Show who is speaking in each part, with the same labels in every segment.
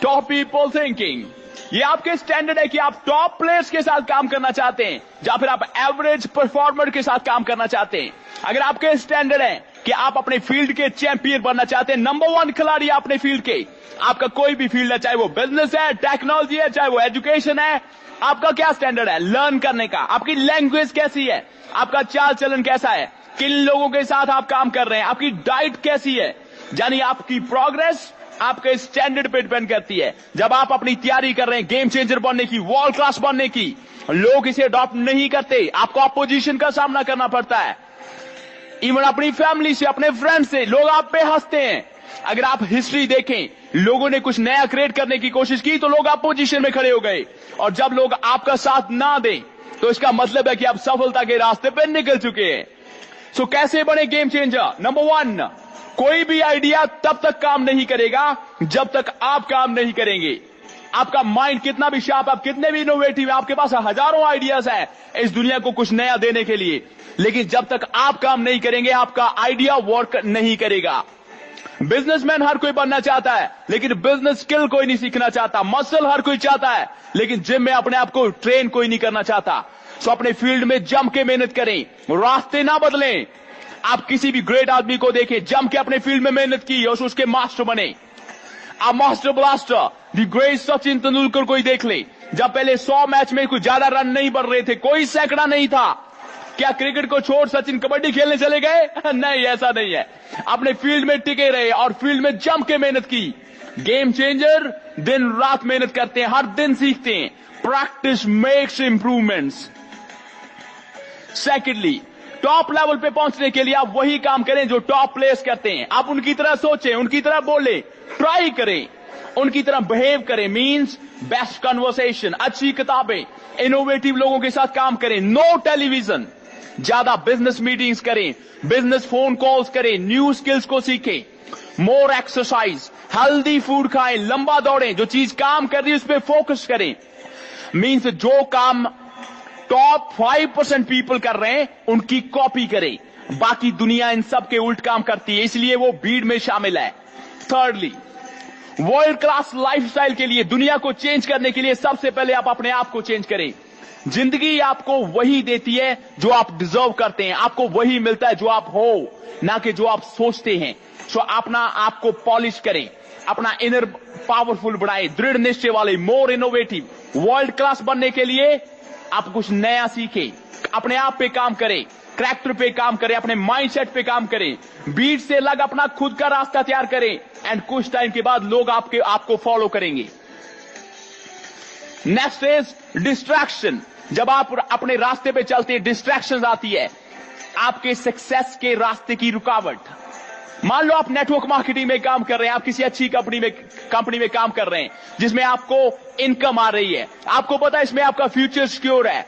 Speaker 1: Top people thinking, ये आपके standard है कि आप टॉप प्लेयर्स के साथ काम करना चाहते हैं या फिर आप एवरेज परफॉर्मर के साथ काम करना चाहते हैं। अगर आपके स्टैंडर्ड है कि आप अपने फील्ड के चैंपियन बनना चाहते हैं, नंबर 1 खिलाड़ी अपने फील्ड के, आपका कोई भी फील्ड है, चाहे वो बिजनेस है, टेक्नोलॉजी है, चाहे वो एजुकेशन है, आपका क्या स्टैंडर्ड है लर्न करने का? आपकी लैंग्वेज कैसी है? आपका चाल चलन कैसा है? किन लोगों के साथ आप काम कर रहे हैं? आपकी डाइट कैसी है? यानी आपकी प्रोग्रेस आपके स्टैंडर्ड पे डिपेंड करती है। जब आप अपनी तैयारी कर रहे हैं गेम चेंजर बनने की, वर्ल्ड क्लास बनने की, लोग इसे अडॉप्ट नहीं करते, आपको अपोजिशन का सामना करना पड़ता है। इवन अपनी फैमिली से, अपने फ्रेंड से लोग आप पे हंसते हैं। अगर आप हिस्ट्री देखें, लोगों ने कुछ नया क्रिएट करने की कोशिश की तो लोग अपोजिशन में खड़े हो गए, और जब लोग आपका साथ ना दें तो इसका मतलब है कि आप सफलता के रास्ते पर निकल चुके हैं। सो कैसे बने गेम चेंजर? नंबर 1, कोई भी आइडिया तब तक काम नहीं करेगा जब तक आप काम नहीं करेंगे। आपका माइंड कितना भी शार्प, आप कितने भी इनोवेटिव है, आपके पास हजारों आइडियाज है इस दुनिया को कुछ नया देने के लिए, लेकिन जब तक आप काम नहीं करेंगे आपका आइडिया वर्क नहीं करेगा। बिजनेसमैन हर कोई बनना चाहता है, लेकिन बिजनेस स्किल कोई नहीं सीखना चाहता। मसल हर कोई चाहता है, लेकिन जिम में अपने आप को ट्रेन कोई नहीं करना चाहता। सो अपने फील्ड में जम के मेहनत करें, रास्ते ना बदलें। आप किसी भी ग्रेट आदमी को देखें, जम के अपने फील्ड में मेहनत की और उसके मास्टर बने। आप master blaster the great Sachin Tendulkar को ही देख ले, जब पहले 100 मैच में कुछ ज्यादा रन नहीं बन रहे थे, कोई सैकड़ा नहीं था, क्या क्रिकेट को छोड़ सचिन कबड्डी खेलने चले गए? नहीं, ऐसा नहीं है। अपने फील्ड में टिके रहे और फील्ड में जम के मेहनत की। गेम चेंजर दिन रात मेहनत करते हैं, हर दिन सीखते हैं। Practice makes improvements. Secondly, top level पे पहुंचने के लिए आप वही काम करें जो टॉप प्लेयर्स करते हैं। आप उनकी तरह सोचें, उनकी तरह बोले, ट्राई करें, उनकी तरह बिहेव करें। मींस बेस्ट कन्वर्सेशन, अच्छी किताबें, इनोवेटिव लोगों के साथ काम करें। नो टेलीविजन, ज्यादा बिजनेस मीटिंग्स करें, बिजनेस फोन कॉल्स करें, न्यू स्किल्स को सीखें। मोर एक्सरसाइज, हेल्दी फूड खाएं, लंबा दौड़ें, जो चीज काम कर रही है उस पर फोकस करें। मींस जो काम टॉप 5% पीपल कर रहे हैं उनकी कॉपी करें। बाकी दुनिया इन सब के उल्ट काम करती है, इसलिए वो भीड़ में शामिल है। थर्डली, वर्ल्ड क्लास लाइफस्टाइल के लिए, दुनिया को चेंज करने के लिए सबसे पहले आप अपने आप को चेंज करें। जिंदगी आपको वही देती है जो आप डिजर्व करते हैं, आपको वही मिलता है जो आप हो, ना कि जो आप सोचते हैं। सो अपना आपको पॉलिश करें, अपना इनर पावरफुल बढ़ाएं, दृढ़ निश्चय वाले, मोर इनोवेटिव। वर्ल्ड क्लास बनने के लिए आप कुछ नया सीखें, अपने आप पे काम करें, करैक्टर पे काम करें, अपने माइंडसेट पे काम करें, बीट से अलग अपना खुद का रास्ता तैयार करें, एंड कुछ टाइम के बाद लोग आपको फॉलो करेंगे। Next is distraction. जब आप अपने रास्ते पे चलते हैं, डिस्ट्रैक्शंस आती है, आपके सक्सेस के रास्ते की रुकावट। मान लो आप नेटवर्क मार्केटिंग में काम कर रहे हैं, आप किसी अच्छी कंपनी में काम कर रहे हैं जिसमें आपको इनकम आ रही है, आपको पता है इसमें आपका फ्यूचर सिक्योर है,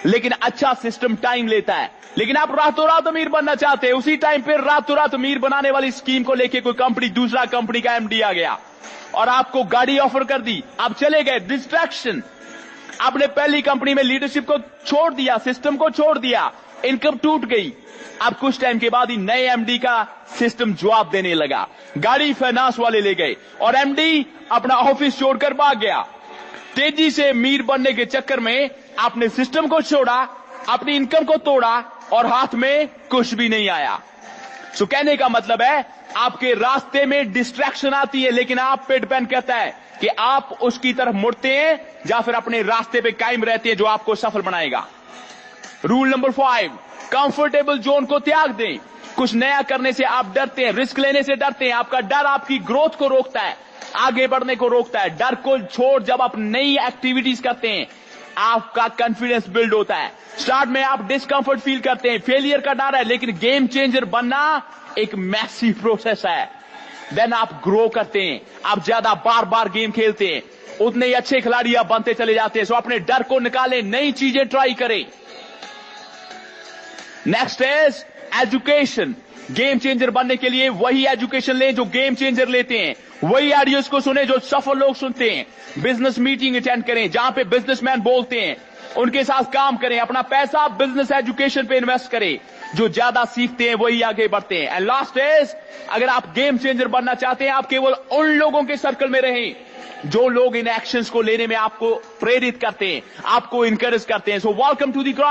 Speaker 1: लेकिन अच्छा सिस्टम टाइम लेता है। लेकिन आप रातों रात अमीर बनना चाहते हैं, उसी टाइम पे रातों रात अमीर बनाने वाली स्कीम को लेके कोई कंपनी, दूसरा कंपनी का एमडी आ गया और आपको गाड़ी ऑफर कर दी, आप चले गए। डिस्ट्रैक्शन। आपने पहली कंपनी में लीडरशिप को छोड़ दिया, सिस्टम को छोड़ दिया, इनकम टूट गई। अब कुछ टाइम के बाद ही नए एमडी का सिस्टम जवाब देने लगा, गाड़ी फाइनेंस वाले ले गए और एमडी अपना ऑफिस छोड़कर भाग गया। तेजी से अमीर बनने के चक्कर में आपने सिस्टम को छोड़ा, अपनी इनकम को तोड़ा और हाथ में कुछ भी नहीं आया। सो कहने का मतलब है आपके रास्ते में डिस्ट्रैक्शन आती है, लेकिन आप पे डिपेंड करता है कि आप उसकी तरफ मुड़ते हैं या फिर अपने रास्ते पे कायम रहते हैं जो आपको सफल बनाएगा। रूल नंबर 5, कंफर्टेबल जोन को त्याग दें। कुछ नया करने से आप डरते हैं, रिस्क लेने से डरते हैं, आपका डर आपकी ग्रोथ को रोकता है, आगे बढ़ने को रोकता है। डर को छोड़ जब आप नई एक्टिविटीज करते हैं आपका कॉन्फिडेंस बिल्ड होता है। स्टार्ट में आप डिस्कंफर्ट फील करते हैं, फेलियर का डर है, लेकिन गेम चेंजर बनना एक मैसिव प्रोसेस है। देन आप ग्रो करते हैं, आप ज्यादा बार बार गेम खेलते हैं, उतने ही अच्छे खिलाड़ी आप बनते चले जाते हैं। सो अपने डर को निकालें, नई चीजें ट्राई करें। Next is education. Game changer बनने के लिए वही एजुकेशन लें जो गेम चेंजर लेते हैं, वही आडियोज को सुने जो सफल लोग सुनते हैं। बिजनेस मीटिंग अटेंड करें जहां पे बिजनेसमैन बोलते हैं, उनके साथ काम करें, अपना पैसा बिजनेस एजुकेशन पे इन्वेस्ट करें। जो ज्यादा सीखते हैं वही आगे बढ़ते हैं। एंड लास्ट इज, अगर आप गेम चेंजर बनना चाहते हैं, आप केवल उन लोगों के सर्कल में रहें जो लोग इन एक्शंस को लेने में आपको प्रेरित करते हैं, आपको इंकरेज करते हैं। So welcome to the ground.